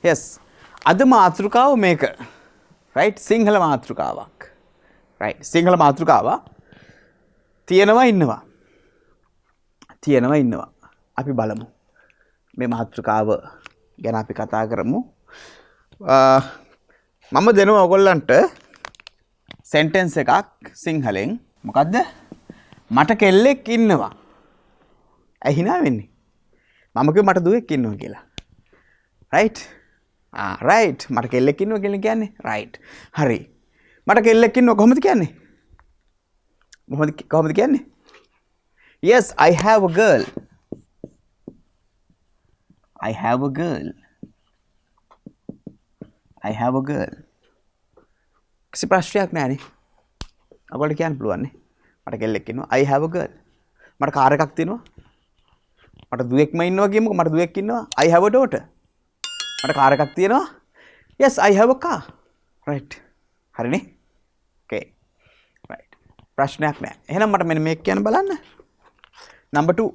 yes අද මාතෘකාව මේක right සිංහල මාතෘකාවක් right සිංහල මාතෘකාව තියෙනවා ඉන්නවා අපි බලමු මේ මාතෘකාව ගැන අපි කතා කරමු මම දෙනවා ඔයගොල්ලන්ට sentence එකක් සිංහලෙන් මොකද්ද මට කෙල්ලෙක් ඉන්නවා ඇයි hina වෙන්නේ මම කිව්ව මට දුවෙක් ඉන්නවා කියලා right right මට කෙල්ලෙක් ඉන්නවා කියලා කියන්නේ right හරි මට කෙල්ලෙක් ඉන්නවා කොහොමද කියන්නේ කොහොමද කියන්නේ yes I have a girl I have a girl කිසි ප්‍රශ්නයක් නැහැ නේ ඔයගොල්ලෝ කියන්න පුළුවන් නේ මට කෙල්ලෙක් ඉන්නවා I have a girl මට කාර් එකක් තියෙනවා මට දුවෙක්ම ඉන්නවා කියමුකෝ මට දුවෙක් ඉන්නවා I have a daughter මට කාර් එකක් තියෙනවා yes I have a car right හරිනේ okay right ප්‍රශ්නයක් නැහැ එහෙනම් මට මෙන්න මේක කියන්න බලන්න number 2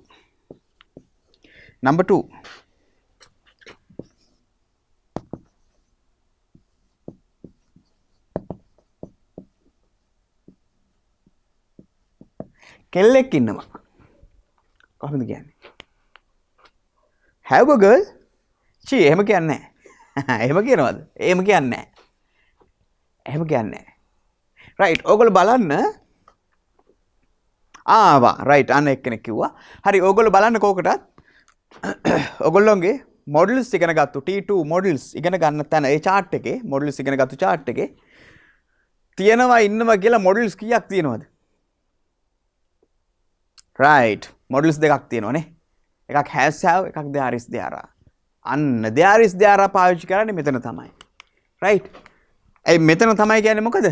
කෙල්ලෙක් ඉන්නවා කොහොමද කියන්නේ have a girl චී එහෙම කියන්නේ නැහැ එහෙම කියනවද එහෙම කියන්නේ නැහැ right ඕගොල්ලෝ බලන්න ආවා right අන්න එක්කෙනෙක් කිව්වා හරි ඕගොල්ලෝ බලන්න කෝකටත් ඕගොල්ලෝගේ modals ඉගෙන ගත්තු T2 modals ඉගෙන ගන්න තැන ඒ chart එකේ modals ඉගෙන ගත්තු chart එකේ තියෙනවා ඉන්නවා කියලා modals කීයක් තියෙනවද right modals දෙකක් තියෙනවනේ එකක් has have එකක් there is there are අන්න there is there are පාවිච්චි කරන්නේ මෙතන තමයි right ඒ මෙතන තමයි කියන්නේ මොකද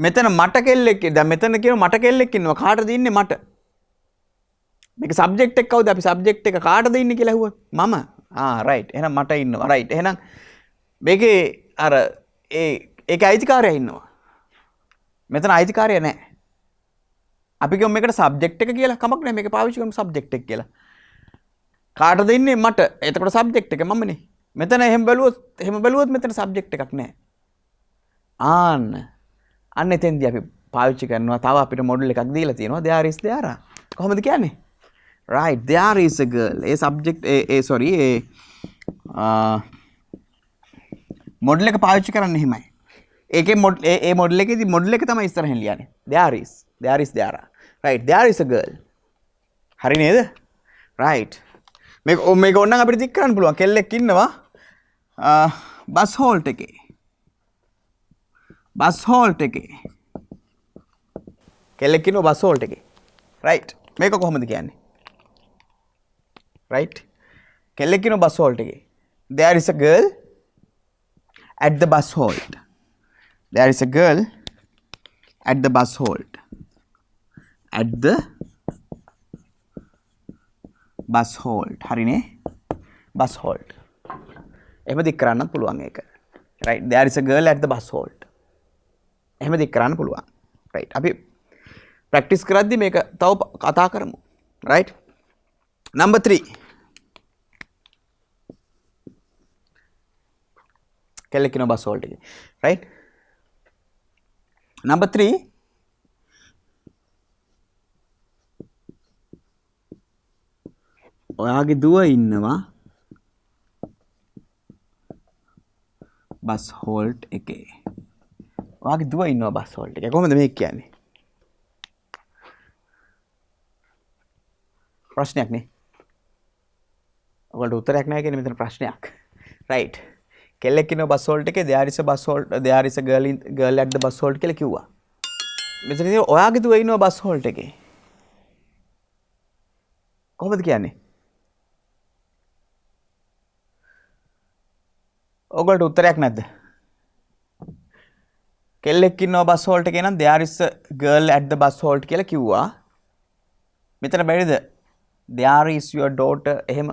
මෙතන මට කෙල්ලෙක් දැන් මෙතන කියන මට කෙල්ලෙක් ඉන්නවා කාටද ඉන්නේ මට මේක සබ්ජෙක්ට් එක කවුද අපි සබ්ජෙක්ට් එක කාටද ඉන්නේ කියලා ඇහුවා මම right එහෙනම් මට ඉන්නවා right එහෙනම් මේකේ අර ඒකේ අයිතිකාරයා ඉන්නවා මෙතන අයිතිකාරයා නැහැ අපි කියමු මේකට සබ්ජෙක්ට් එක කියලා කමක් නැහැ මේක පාවිච්චි කරමු සබ්ජෙක්ට් එක කියලා කාටද ඉන්නේ මට එතකොට සබ්ජෙක්ට් එක මමනේ මෙතන එහෙම බැලුවොත් මෙතන සබ්ජෙක්ට් එකක් නැහැ අන්න එතෙන්දී අපි පාවිච්චි කරනවා තව අපිට මොඩල් එකක් දීලා තියෙනවා there is there are කොහොමද කියන්නේ right there is a girl A subject A model එක පාවිච්චි කරන්නේ එහෙමයි ඒකේ ඒ මොඩල් එකේදී මොඩල් එක තමයි ඉස්සරහින් ලියන්නේ there is there are right there is a girl හරි නේද right මේක ඕනනම් අපිට තික් කරන්න පුළුවන් කෙල්ලෙක් ඉන්නවා බස් හෝල්ට් එකේ කෙල්ලෙක් ඉන්නවා බස් හෝල්ට් එකේ right මේක කොහොමද කියන්නේ right කෙල්ලෙක් ඉන්නවා බස් හෝල්ට් එකේ there is a girl at the bus halt there is a girl at the bus halt හරිනේ bus halt එහෙම දික් කරන්නත් පුළුවන් ඒක right there is a girl at the bus halt එහෙම දික් කරන්න පුළුවන් right අපි ප්‍රැක්ටිස් කරද්දි මේක තව කතා කරමු right number 3 කෙල්ලෙක් ඉන්නවා බස් හෝල්ට් එකේ right number 3 ඔයාගේ දුව ඉන්නවා බස් හෝල්ට් එකේ ඔයාගේ දුව ඉන්නවා බස් හෝල්ට් එකේ කොහොමද මේක කියන්නේ ප්‍රශ්නයක් නේ ඔයාලට උත්තරයක් නැහැ කියන්නේ මෙතන ප්‍රශ්නයක් right කෙල්ලෙක් ඉන්නවා බස් හෝල්ට් එකේ there is a girl at the bus halt කියලා කිව්වා මෙතන ඉතින් ඔයාගේ දුව ඉන්නවා බස් හෝල්ට් එකේ කොහොමද කියන්නේ ඔයගොල්ලෝ උත්තරයක් නැද්ද? කෙල්ලෙක් ඉන්නවා බස් හෝල්ට් එකේ නම් there is a girl at the bus halt කියලා කිව්වා. මෙතන බැරිද? there is your daughter එහෙම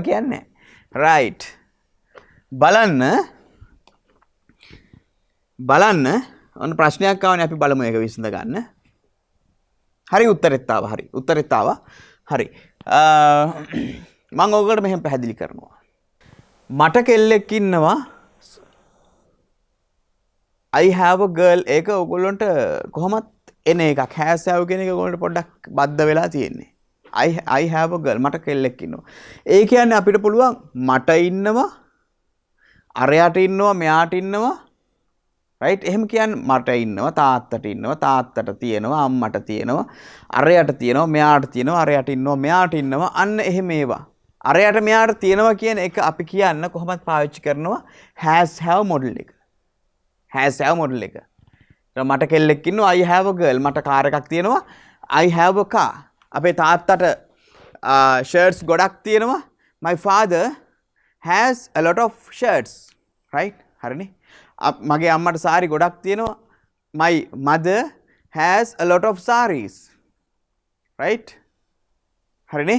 කියන්නේ. right. බලන්න ඔන්න ප්‍රශ්නයක් ආවනේ අපි බලමු ඒක විසඳ ගන්න. හරි උත්තරෙත් ආවා. හරි. මම ඔයගොල්ලන්ට මෙහෙම පැහැදිලි කරනවා. මට කෙල්ලෙක් ඉන්නවා. I have a girl ඒක ඔයගොල්ලන්ට කොහොමත් එන එකක්. has have කියන එක ඔයගොල්ලන්ට පොඩ්ඩක් බද්ධ වෙලා තියෙන්නේ. I have a girl මට කෙල්ලෙක් ඉන්නවා. ඒ කියන්නේ අපිට පුළුවන් මට ඉන්නවා අරයට ඉන්නවා මෙයාට ඉන්නවා right එහෙම කියන්නේ මට ඉන්නවා තාත්තට ඉන්නවා තාත්තට තියෙනවා අම්මට තියෙනවා අරයට තියෙනවා මෙයාට තියෙනවා අරයට ඉන්නවා මෙයාට ඉන්නවා අන්න එහෙම ඒවා. අරයට මෙයාට තියෙනවා කියන එක අපි කියන්න කොහොමද පාවිච්චි කරනවා has have modal එක. has have modal එක. මට කෙල්ලෙක් ඉන්නවා I have a girl මට කාර් එකක් තියෙනවා I have a car. අපේ තාත්තට shirts ගොඩක් තියෙනවා my father has a lot of shirts right හරිනේ. මගේ අම්මට සාරි ගොඩක් තියෙනවා my mother has a lot of sarees right හරිනේ.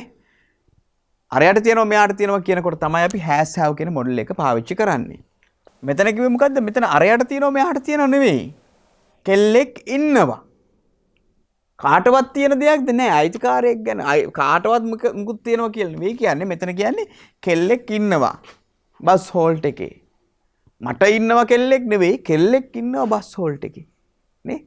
අරයට තියෙනවා මෙයාට තියෙනවා කියනකොට තමයි අපි has have කියන මොඩල් එක පාවිච්චි කරන්නේ. මෙතන කිව්වේ මොකද්ද? මෙතන අරයට තියෙනවා මෙයාට තියෙනවා නෙවෙයි. කෙල්ලෙක් ඉන්නවා. කාටවත් තියෙන දෙයක්ද නැහැ. අයිතිකාරයෙක් ගැන කාටවත් මුකුත් තියෙනවා කියලා නෙවෙයි කියන්නේ. මෙතන කියන්නේ කෙල්ලෙක් ඉන්නවා. බස් හෝල්ට් එකේ. මට ඉන්නවා කෙල්ලෙක් නෙවෙයි. කෙල්ලෙක් ඉන්නවා බස් හෝල්ට් එකේ. නේ?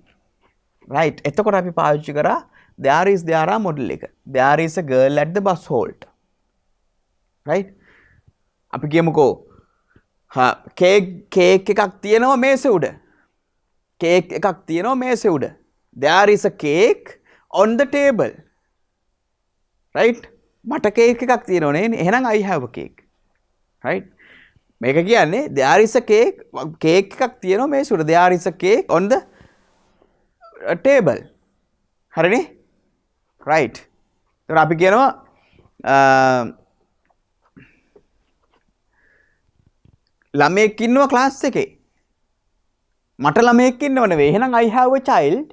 right. එතකොට අපි පාවිච්චි කරා there is there are model එක. there is a girl at the bus halt. right. අපි කියමුකෝ කේක් එකක් තියෙනවා මේසෙ උඩ. කේක් එකක් තියෙනවා මේසෙ උඩ. There is a cake on the table. right? මට කේක් එකක් තියෙනවා නේ. එහෙනම් I have a cake. right? මේක කියන්නේ there is a cake cake එකක් තියෙනවා මේසෙ උඩ. There is a cake on the table. හරිනේ? right. ඒතර අපි කියනවා ළමයෙක් ඉන්නවා ක්ලාස් එකේ. මට ළමයෙක් ඉන්නව නෙවෙයි. එහෙනම් I have a child.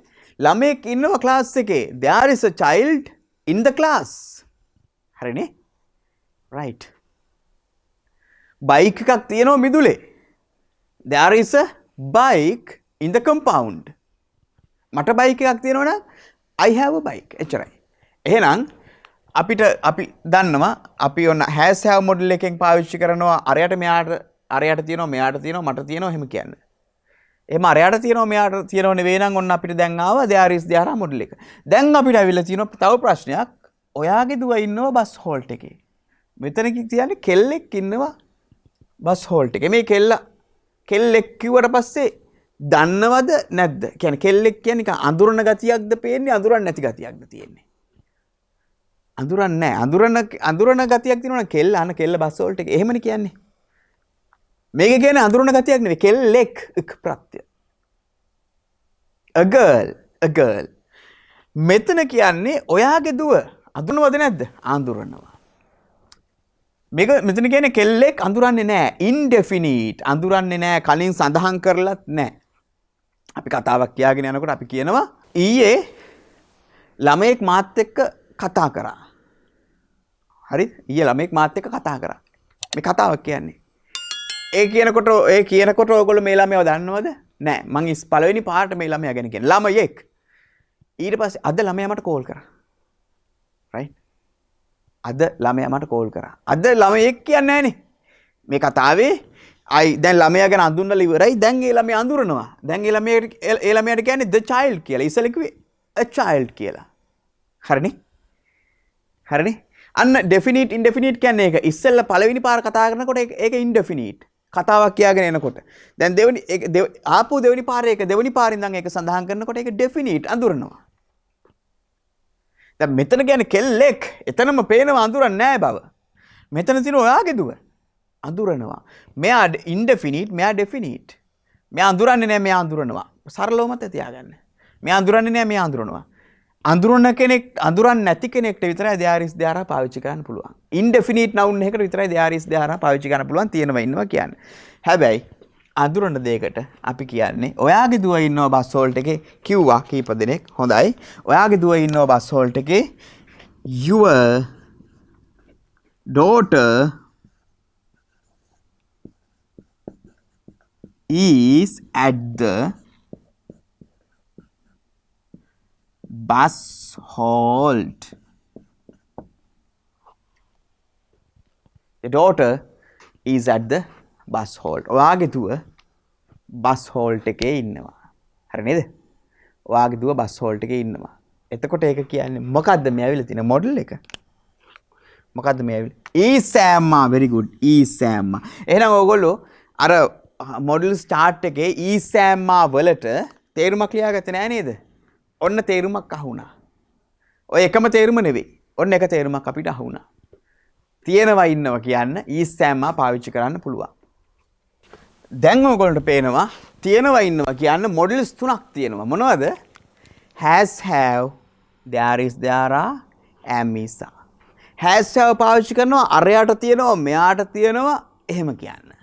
ළමයෙක් ඉන්නවා ක්ලාස් එකේ. There is a child in the class. හරිනේ? right. බයික් එකක් තියෙනවා මිදුලේ. There is a bike in the compound. මට බයික් එකක් තියෙනවා නම් I have a bike. එච්චරයි. එහෙනම් අපි දන්නවා අපි ඔන්න has have model එකෙන් පාවිච්චි කරනවා අරයට මෙයාට අරයට තියෙනවා මෙයාට තියෙනවා මට තියෙනවා එහෙම කියන්නේ. එහෙම අරයට තියෙනවා මෙයාට තියෙනව නෙවෙයි නම් ඔන්න අපිට දැන් ආවා there is there are model එක. දැන් අපිට අවිල්ල තියෙනවා තව ප්‍රශ්නයක්. ඔයාගේ දුව ඉන්නවා බස් හෝල්ට් එකේ. මෙතන කියන්නේ කෙල්ලෙක් ඉන්නවා බස් හෝල්ට් එකේ. මේ කෙල්ලෙක් කිව්වට පස්සේ දන්නවද නැද්ද? කියන්නේ කෙල්ලෙක් කියන්නේ නිකන් අඳුරන ගතියක්ද පේන්නේ අඳුරන්නේ නැති ගතියක්ද තියෙන්නේ? අඳුරන්නේ නැහැ. අඳුරන ගතියක් තියෙනවා නම් කෙල්ල අන කෙල්ල බස් හෝල්ට් එකේ. එහෙමනේ කියන්නේ. මේක කියන්නේ අඳුරන ගතියක් නෙවෙයි කෙල්ලෙක් ප්‍රත්‍ය a girl මෙතන කියන්නේ ඔයාගේ දුව අඳුරනවද නැද්ද අඳුරනවා මේක මෙතන කියන්නේ කෙල්ලෙක් අඳුරන්නේ නැහැ indefinite අඳුරන්නේ නැහැ කලින් සඳහන් කරලත් නැහැ අපි කතාවක් කියාගෙන යනකොට අපි කියනවා ඊයේ ළමයෙක් මාත් එක්ක කතා කරා හරිද ඊයේ ළමයෙක් මාත් එක්ක කතා කරා මේ කතාවක් කියන්නේ ඒ කියනකොට ඔයගොල්ලෝ මේ ළමයාව දන්නවද? නෑ. මං පළවෙනි පාට මේ ළමයා ගැන කියන්නේ. ළමයෙක්. ඊට පස්සේ අද ළමයා මට කෝල් කරා. right? අද ළමයා මට කෝල් කරා. අද ළමයෙක් කියන්නේ නෑනේ. මේ කතාවේ දැන් ළමයා ගැන අඳුන්වලා ඉවරයි. දැන් ඒ ළමයා අඳුරනවා. දැන් ඒ ළමයාට කියන්නේ the child කියලා. ඉස්සෙල්ලා කිව්වේ a child කියලා. හරිනේ? හරිනේ? අන්න definite indefinite කියන්නේ ඒක. ඉස්සෙල්ලා පළවෙනි පාර කතා කරනකොට ඒක indefinite. කතාවක් කියාගෙන එනකොට. දැන් දෙවෙනි පාරේ ඒක දෙවෙනි පාරින් ඉඳන් ඒක සඳහන් කරනකොට ඒක definite අඳුරනවා. දැන් මෙතන කියන්නේ කෙල්ලෙක්. එතනම පේනවා අඳුරන්නේ නැහැ බව. මෙතන තියෙන ඔයාගේ දුව. අඳුරනවා. මෙයා indefinite, මෙයා definite. මෙයා අඳුරන්නේ නැහැ, මෙයා අඳුරනවා. සරලවම තියාගන්න. මෙයා අඳුරන්නේ නැහැ, මෙයා අඳුරනවා. අඳුරන කෙනෙක් අඳුරන්නේ නැති කෙනෙක්ට විතරයි there is there පාවිච්චි කරන්න පුළුවන්. indefinite noun එකකට විතරයි there is there පාවිච්චි කරන්න පුළුවන් තියෙනවා ඉන්නවා කියන්නේ. හැබැයි අඳුරන දෙයකට අපි කියන්නේ ඔයාගේ දුව ඉන්නවා බස් හෝල්ට් එකේ කිව්වා කීප දෙනෙක්. හොඳයි. ඔයාගේ දුව ඉන්නවා බස් හෝල්ට් එකේ your daughter is at the bus halt. Your daughter is at the bus halt. ඔයාගේ දුව බස් හෝල්ට් එකේ ඉන්නවා. හරි නේද? ඔයාගේ දුව බස් හෝල්ට් එකේ ඉන්නවා. එතකොට ඒක කියන්නේ මොකද්ද මේ ඇවිල්ලා තියෙන මොඩල් එක? මොකද්ද මේ ඇවිල්ලා? is Sam very good. is Sam. එහෙනම් ඔයගොල්ලෝ අර මොඩල් ස්ටාර්ට් එකේ is Sam වලට තේරුමක් ලියාගත්තේ නෑ නේද? ඔන්න තේරුමක් අහුණා. ඔය එකම තේරුම නෙවෙයි. ඔන්න එක තේරුමක් අපිට අහුණා. තියෙනවා ඉන්නවා කියන්න is Sam පාවිච්චි කරන්න පුළුවන්. දැන් ඔයගොල්ලන්ට පේනවා තියෙනවා ඉන්නවා කියන්න මොඩල්ස් තුනක් තියෙනවා. මොනවද? has have, there is there are, am is are. has have පාවිච්චි කරනවා අරයට තියෙනවා මෙයාට තියෙනවා එහෙම කියන්න.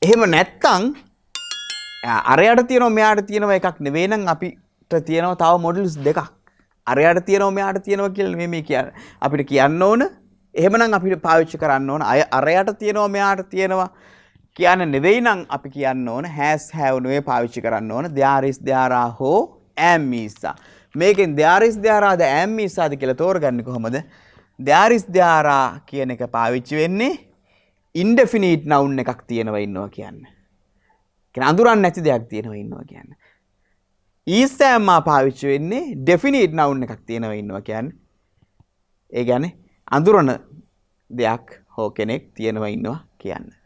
එහෙම නැත්තම් අරයට තියෙනවා මෙයාට තියෙනවා එකක් නෙවෙයි නම් අපිට තියෙනවා තව මොඩල්ස් දෙකක්. අරයට තියෙනවා මෙයාට තියෙනවා කියලා නෙමෙයි මේ කියන්නේ. අපිට කියන්න ඕන එහෙමනම් අපිට පාවිච්චි කරන්න ඕන අරයට තියෙනවා මෙයාට තියෙනවා කියන්න නෙවෙයි නම් අපි කියන්න ඕන has have නෙවෙයි පාවිච්චි කරන්න ඕන there is there are හෝ am is are. මේකෙන් there is there are the am is are ද කියලා තෝරගන්නේ කොහොමද? there is there are කියන එක පාවිච්චි වෙන්නේ indefinite noun එකක් තියෙනවා ඉන්නවා කියන්නේ. කියන්නේ අඳුරන්නේ නැති දෙයක් තියෙනවා ඉන්නවා කියන්නේ. is am පාවිච්චි වෙන්නේ definite noun එකක් තියෙනවා ඉන්නවා කියන්නේ. ඒ කියන්නේ අඳුරන දෙයක් හෝ කෙනෙක් තියෙනවා ඉන්නවා කියන්නේ.